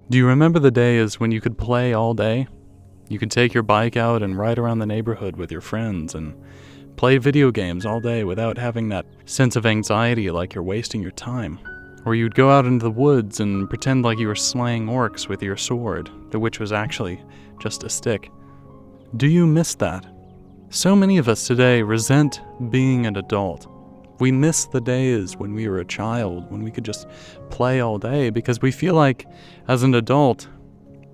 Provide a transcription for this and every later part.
Do you remember the days when you could play all day? You could take your bike out and ride around the neighborhood with your friends and play video games all day without having that sense of anxiety like you're wasting your time. Or you'd go out into the woods and pretend like you were slaying orcs with your sword, which was actually just a stick. Do you miss that? So many of us today resent being an adult. We miss the days when we were a child, when we could just play all day, because we feel like, as an adult,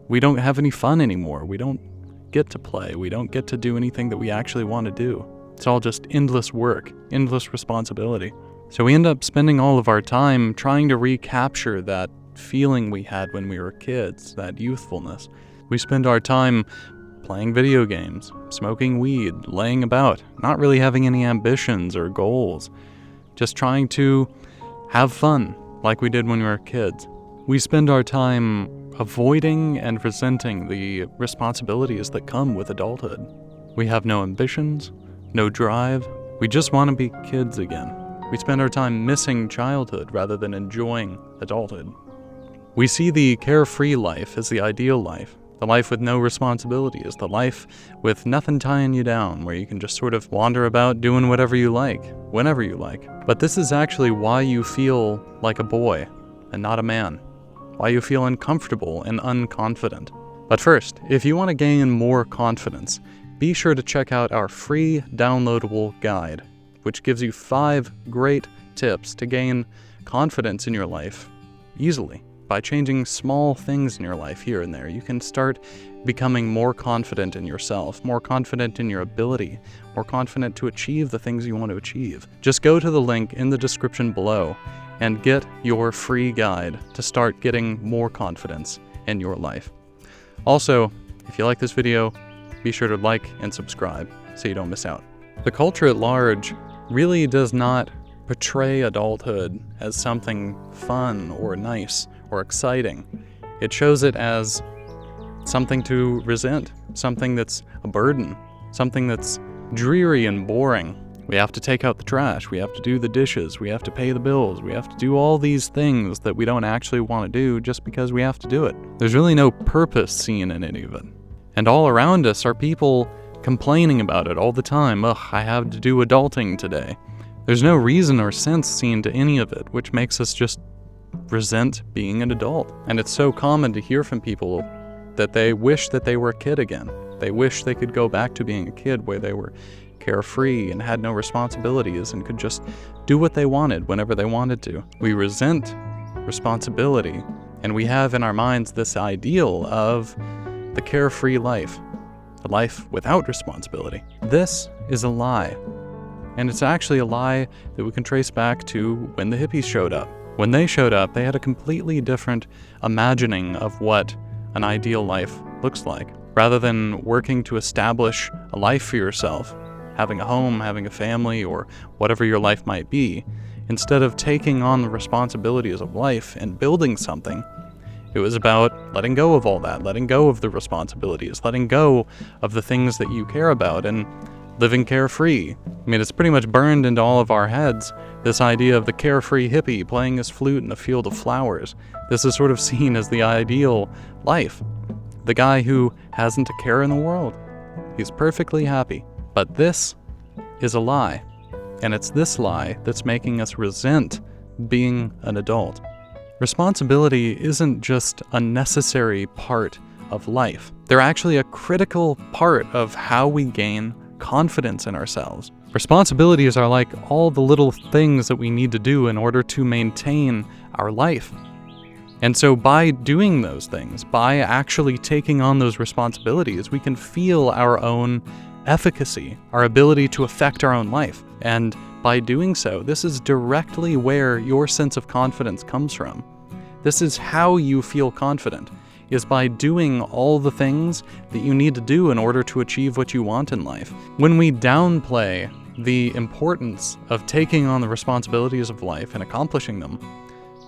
we don't have any fun anymore. We don't get to play. We don't get to do anything that we actually want to do. It's all just endless work, endless responsibility. So we end up spending all of our time trying to recapture that feeling we had when we were kids, that youthfulness. We spend our time playing video games, smoking weed, laying about, not really having any ambitions or goals, just trying to have fun like we did when we were kids. We spend our time avoiding and resenting the responsibilities that come with adulthood. We have no ambitions, no drive. We just want to be kids again. We spend our time missing childhood rather than enjoying adulthood. We see the carefree life as the ideal life. The life with no responsibilities, the life with nothing tying you down, where you can just sort of wander about doing whatever you like, whenever you like. But this is actually why you feel like a boy and not a man, why you feel uncomfortable and unconfident. But first, if you want to gain more confidence, be sure to check out our free downloadable guide, which gives you 5 great tips to gain confidence in your life easily. By changing small things in your life here and there, you can start becoming more confident in yourself, more confident in your ability, more confident to achieve the things you want to achieve. Just go to the link in the description below and get your free guide to start getting more confidence in your life. Also, if you like this video, be sure to like and subscribe so you don't miss out. The culture at large really does not portray adulthood as something fun or nice or exciting. It shows it as something to resent, something that's a burden, something that's dreary and boring. We have to take out the trash, we have to do the dishes, we have to pay the bills, we have to do all these things that we don't actually want to do just because we have to do it. There's really no purpose seen in any of it. And all around us are people complaining about it all the time. Ugh, I have to do adulting today. There's no reason or sense seen to any of it, which makes us just resent being an adult. And it's so common to hear from people that they wish that they were a kid again. They wish they could go back to being a kid where they were carefree and had no responsibilities and could just do what they wanted whenever they wanted to. We resent responsibility, and we have in our minds this ideal of the carefree life, a life without responsibility. This is a lie. And it's actually a lie that we can trace back to when the hippies showed up. When they showed up, they had a completely different imagining of what an ideal life looks like. Rather than working to establish a life for yourself, having a home, having a family, or whatever your life might be, instead of taking on the responsibilities of life and building something, it was about letting go of all that, letting go of the responsibilities, letting go of the things that you care about, and living carefree. I mean, it's pretty much burned into all of our heads, this idea of the carefree hippie playing his flute in a field of flowers. This is sort of seen as the ideal life. The guy who hasn't a care in the world. He's perfectly happy. But this is a lie. And it's this lie that's making us resent being an adult. Responsibility isn't just a necessary part of life. They're actually a critical part of how we gain confidence in ourselves. Responsibilities are like all the little things that we need to do in order to maintain our life. And so by doing those things, by actually taking on those responsibilities, we can feel our own efficacy, our ability to affect our own life. And by doing so, this is directly where your sense of confidence comes from. This is how you feel confident, is by doing all the things that you need to do in order to achieve what you want in life. When we downplay the importance of taking on the responsibilities of life and accomplishing them,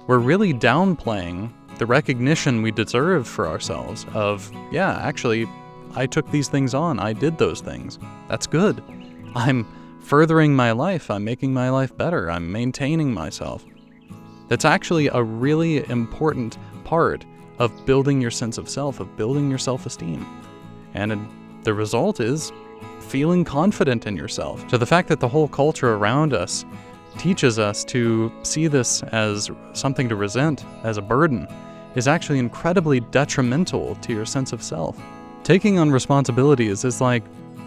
we're really downplaying the recognition we deserve for ourselves of, yeah, actually, I took these things on, I did those things. That's good. I'm furthering my life, I'm making my life better, I'm maintaining myself. That's actually a really important part of building your sense of self, of building your self-esteem. And the result is feeling confident in yourself. So the fact that the whole culture around us teaches us to see this as something to resent, as a burden, is actually incredibly detrimental to your sense of self. Taking on responsibilities is like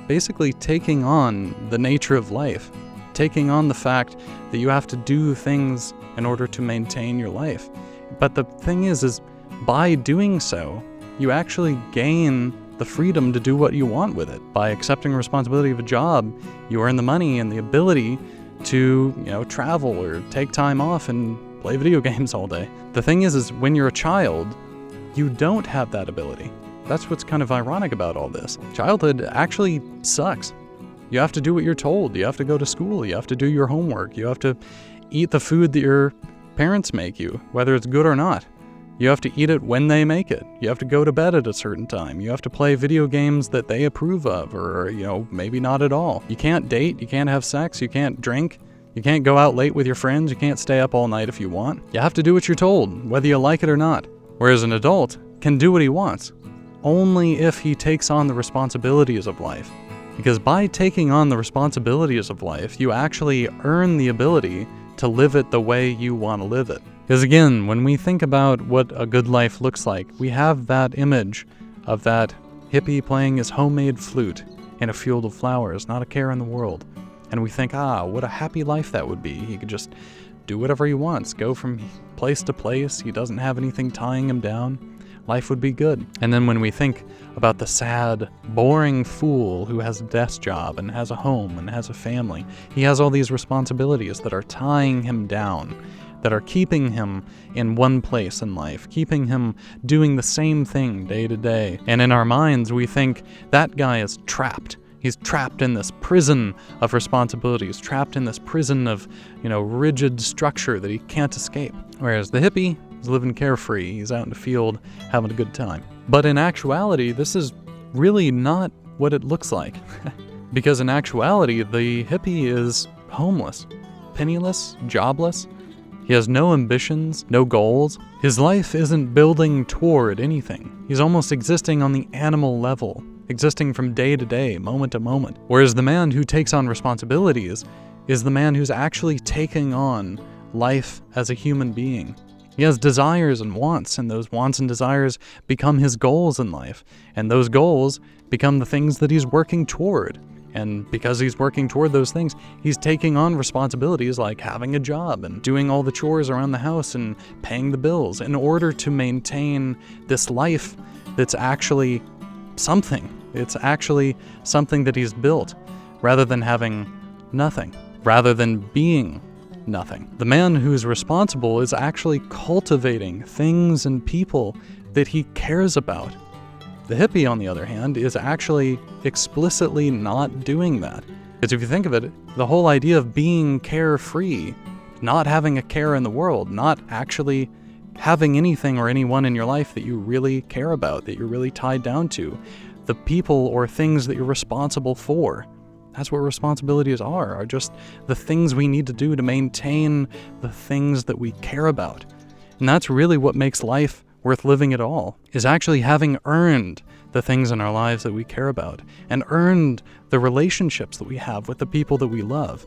basically taking on the nature of life, taking on the fact that you have to do things in order to maintain your life. But the thing is by doing so, you actually gain the freedom to do what you want with it. By accepting responsibility of a job, you earn the money and the ability to, travel or take time off and play video games all day. The thing is when you're a child, you don't have that ability. That's what's kind of ironic about all this. Childhood actually sucks. You have to do what you're told. You have to go to school. You have to do your homework. You have to eat the food that your parents make you, whether it's good or not. You have to eat it when they make it. You have to go to bed at a certain time. You have to play video games that they approve of, or, maybe not at all. You can't date. You can't have sex. You can't drink. You can't go out late with your friends. You can't stay up all night if you want. You have to do what you're told, whether you like it or not. Whereas an adult can do what he wants, only if he takes on the responsibilities of life. Because by taking on the responsibilities of life, you actually earn the ability to live it the way you want to live it. Because again, when we think about what a good life looks like, we have that image of that hippie playing his homemade flute in a field of flowers, not a care in the world. And we think, what a happy life that would be. He could just do whatever he wants, go from place to place. He doesn't have anything tying him down. Life would be good. And then when we think about the sad, boring fool who has a desk job and has a home and has a family, he has all these responsibilities that are tying him down, that are keeping him in one place in life, keeping him doing the same thing day to day. And in our minds, we think that guy is trapped. He's trapped in this prison of responsibilities, trapped in this prison of, rigid structure that he can't escape. Whereas the hippie is living carefree. He's out in the field having a good time. But in actuality, this is really not what it looks like. Because in actuality, the hippie is homeless, penniless, jobless. He has no ambitions, no goals. His life isn't building toward anything. He's almost existing on the animal level, existing from day to day, moment to moment. Whereas the man who takes on responsibilities is the man who's actually taking on life as a human being. He has desires and wants, and those wants and desires become his goals in life. And those goals become the things that he's working toward. And because he's working toward those things, he's taking on responsibilities like having a job and doing all the chores around the house and paying the bills in order to maintain this life that's actually something. It's actually something that he's built, rather than having nothing, rather than being nothing. The man who's responsible is actually cultivating things and people that he cares about. The hippie, on the other hand, is actually explicitly not doing that. Because if you think of it, the whole idea of being carefree, not having a care in the world, not actually having anything or anyone in your life that you really care about, that you're really tied down to, the people or things that you're responsible for. That's what responsibilities are just the things we need to do to maintain the things that we care about. And that's really what makes life worth living at all, is actually having earned the things in our lives that we care about, and earned the relationships that we have with the people that we love.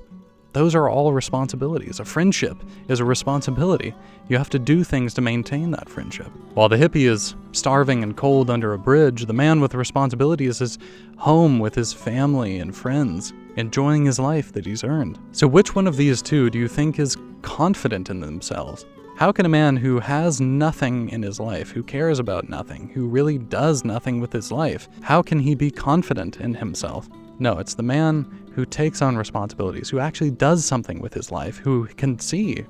Those are all responsibilities. A friendship is a responsibility. You have to do things to maintain that friendship. While the hippie is starving and cold under a bridge, the man with responsibilities is home with his family and friends, enjoying his life that he's earned. So which one of these two do you think is confident in themselves? How can a man who has nothing in his life, who cares about nothing, who really does nothing with his life, how can he be confident in himself? No, it's the man who takes on responsibilities, who actually does something with his life, who can see,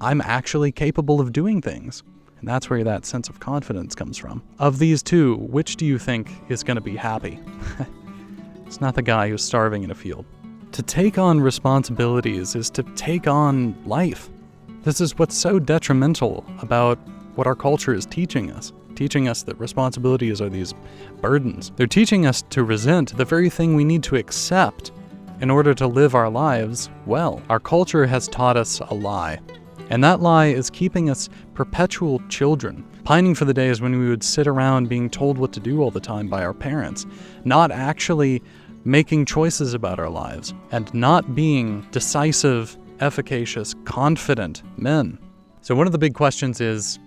I'm actually capable of doing things. And that's where that sense of confidence comes from. Of these two, which do you think is going to be happy? It's not the guy who's starving in a field. To take on responsibilities is to take on life. This is what's so detrimental about what our culture is teaching us that responsibilities are these burdens. They're teaching us to resent the very thing we need to accept in order to live our lives well. Our culture has taught us a lie, And that lie is keeping us perpetual children, pining for the days when we would sit around being told what to do all the time by our parents, not actually making choices about our lives, and not being decisive, efficacious, confident men. So one of the big questions is,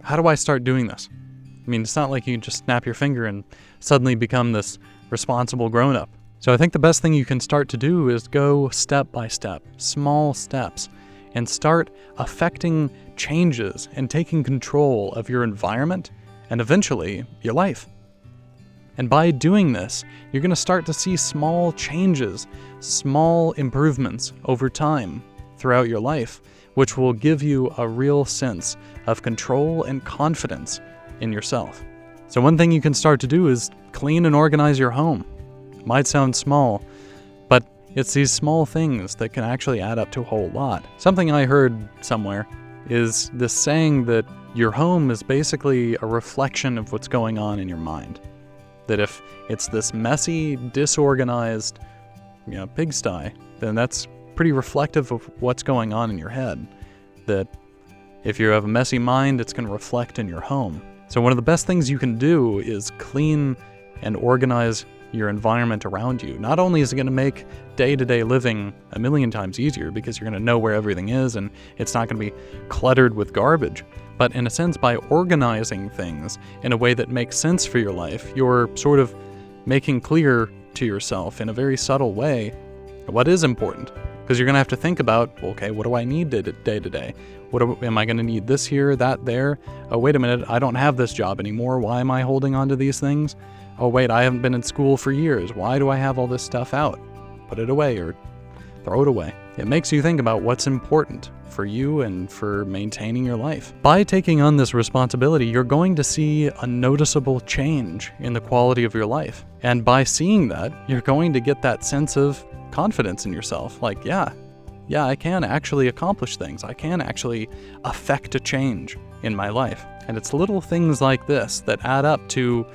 how do I start doing this? I mean, it's not like you just snap your finger and suddenly become this responsible grown-up. So I think the best thing you can start to do is go step by step, small steps, and start affecting changes and taking control of your environment and eventually your life. And by doing this, you're going to start to see small changes, small improvements over time throughout your life, which will give you a real sense of control and confidence in yourself. So one thing you can start to do is clean and organize your home. It might sound small, but it's these small things that can actually add up to a whole lot. Something I heard somewhere is this saying that your home is basically a reflection of what's going on in your mind. That if it's this messy, disorganized, pigsty, then that's pretty reflective of what's going on in your head. That if you have a messy mind, it's going to reflect in your home. So one of the best things you can do is clean and organize your environment around you. Not only is it going to make day-to-day living a million times easier because you're going to know where everything is and it's not going to be cluttered with garbage, but in a sense, by organizing things in a way that makes sense for your life, you're sort of making clear to yourself in a very subtle way what is important. Because you're going to have to think about, okay, what do I need day to day? Am I going to need this here, that there? Oh, wait a minute, I don't have this job anymore. Why am I holding on to these things? Oh, wait, I haven't been in school for years. Why do I have all this stuff out? Put it away or throw it away. It makes you think about what's important for you and for maintaining your life. By taking on this responsibility, you're going to see a noticeable change in the quality of your life. And by seeing that, you're going to get that sense of confidence in yourself. Like, yeah, I can actually accomplish things. I can actually affect a change in my life. And it's little things like this that add up to,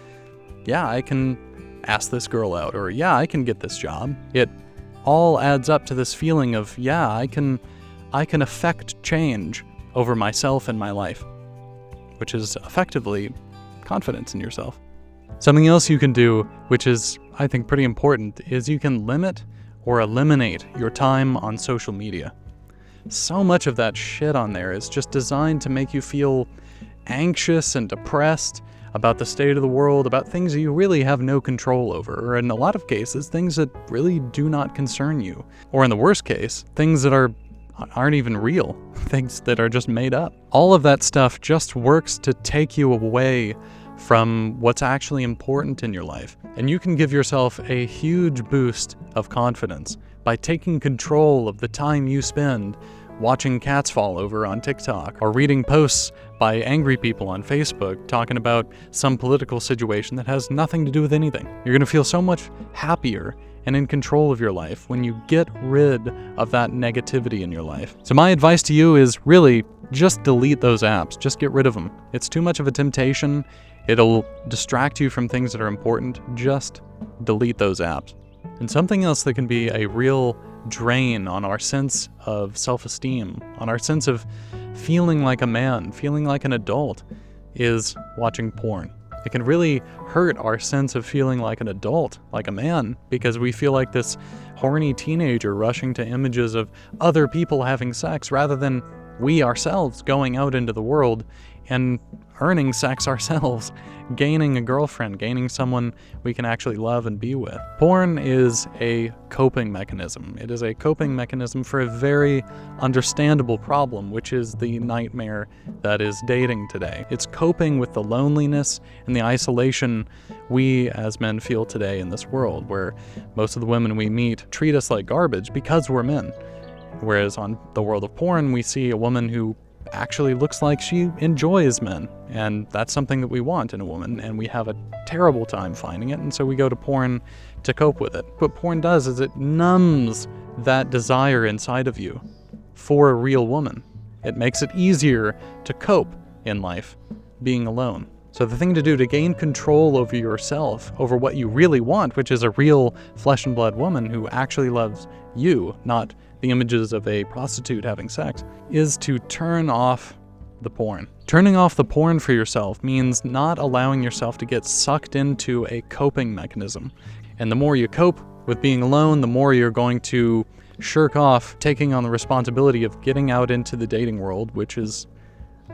yeah, I can ask this girl out, or yeah, I can get this job. It all adds up to this feeling of, yeah, I can affect change over myself and my life, which is effectively confidence in yourself. Something else you can do, which is, I think, pretty important, is you can limit or eliminate your time on social media. So much of that shit on there is just designed to make you feel anxious and depressed about the state of the world, about things that you really have no control over, or in a lot of cases, things that really do not concern you. Or in the worst case, things that aren't even real, things that are just made up. All of that stuff just works to take you away from what's actually important in your life. And you can give yourself a huge boost of confidence by taking control of the time you spend watching cats fall over on TikTok, or reading posts by angry people on Facebook talking about some political situation that has nothing to do with anything. You're going to feel so much happier and in control of your life when you get rid of that negativity in your life. So my advice to you is really just delete those apps. Just get rid of them. It's too much of a temptation. It'll distract you from things that are important. Just delete those apps. And something else that can be a real drain on our sense of self-esteem, on our sense of feeling like a man, feeling like an adult, is watching porn. It can really hurt our sense of feeling like an adult, like a man, because we feel like this horny teenager rushing to images of other people having sex rather than we ourselves going out into the world and earning sex ourselves, gaining a girlfriend, gaining someone we can actually love and be with. Porn is a coping mechanism. It is a coping mechanism for a very understandable problem, which is the nightmare that is dating today. It's coping with the loneliness and the isolation we as men feel today in this world, where most of the women we meet treat us like garbage because we're men. Whereas on the world of porn, we see a woman who actually looks like she enjoys men, and that's something that we want in a woman, and we have a terrible time finding it, and so we go to porn to cope with it. What porn does is it numbs that desire inside of you for a real woman. It makes it easier to cope in life being alone. So the thing to do to gain control over yourself, over what you really want, which is a real flesh and blood woman who actually loves you, not the images of a prostitute having sex, is to turn off the porn. Turning off the porn for yourself means not allowing yourself to get sucked into a coping mechanism. And the more you cope with being alone, the more you're going to shirk off taking on the responsibility of getting out into the dating world, which is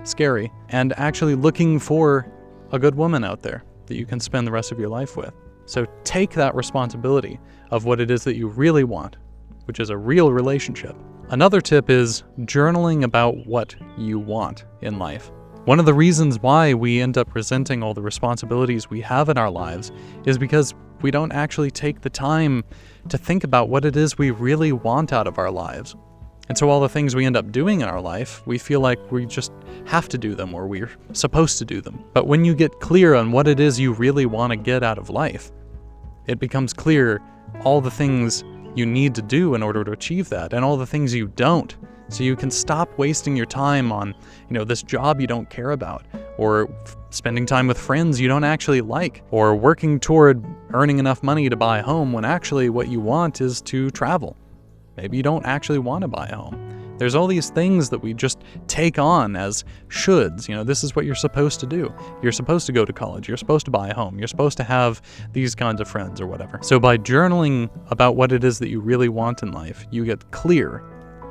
scary, and actually looking for a good woman out there that you can spend the rest of your life with. So take that responsibility of what it is that you really want, which is a real relationship. Another tip is journaling about what you want in life. One of the reasons why we end up resenting all the responsibilities we have in our lives is because we don't actually take the time to think about what it is we really want out of our lives. And so all the things we end up doing in our life, we feel like we just have to do them or we're supposed to do them. But when you get clear on what it is you really want to get out of life, it becomes clear all the things you need to do in order to achieve that and all the things you don't. So you can stop wasting your time on, this job you don't care about, or spending time with friends you don't actually like, or working toward earning enough money to buy a home when actually what you want is to travel. Maybe you don't actually want to buy a home. There's all these things that we just take on as shoulds. This is what you're supposed to do. You're supposed to go to college. You're supposed to buy a home. You're supposed to have these kinds of friends or whatever. So by journaling about what it is that you really want in life, you get clear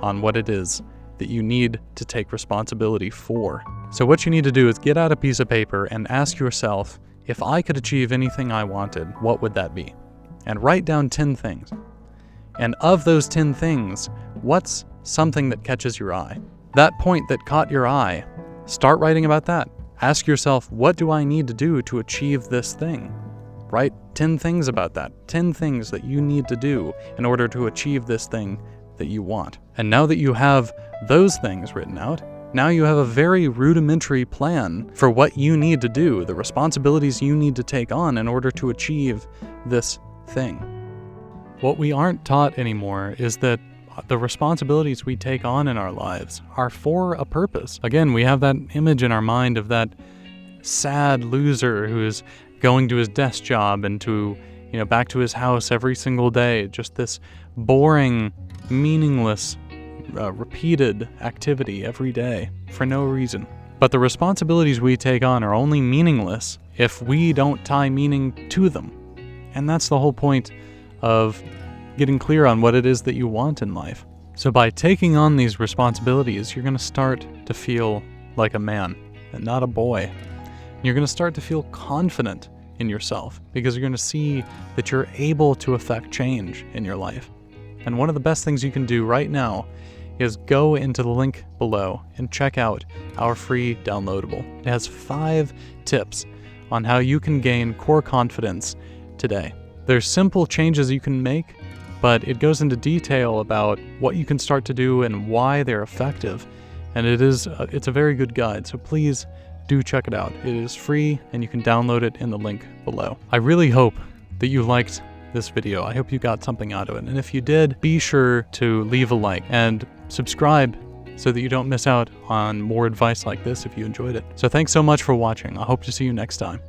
on what it is that you need to take responsibility for. So what you need to do is get out a piece of paper and ask yourself, if I could achieve anything I wanted, what would that be? And write down 10 things. And of those 10 things, what's something that catches your eye? That point that caught your eye, start writing about that. Ask yourself, what do I need to do to achieve this thing? Write 10 things about that. 10 things that you need to do in order to achieve this thing that you want. And now that you have those things written out, now you have a very rudimentary plan for what you need to do, the responsibilities you need to take on in order to achieve this thing. What we aren't taught anymore is that the responsibilities we take on in our lives are for a purpose. Again, we have that image in our mind of that sad loser who is going to his desk job and to, back to his house every single day, just this boring, meaningless, repeated activity every day for no reason. But the responsibilities we take on are only meaningless if we don't tie meaning to them. And that's the whole point of getting clear on what it is that you want in life. So by taking on these responsibilities, you're going to start to feel like a man and not a boy. You're going to start to feel confident in yourself because you're going to see that you're able to affect change in your life. And one of the best things you can do right now is go into the link below and check out our free downloadable. It has 5 tips on how you can gain core confidence today. There's simple changes you can make, but it goes into detail about what you can start to do and why they're effective. And it's a very good guide, so please do check it out. It is free and you can download it in the link below. I really hope that you liked this video. I hope you got something out of it. And if you did, be sure to leave a like and subscribe so that you don't miss out on more advice like this if you enjoyed it. So thanks so much for watching. I hope to see you next time.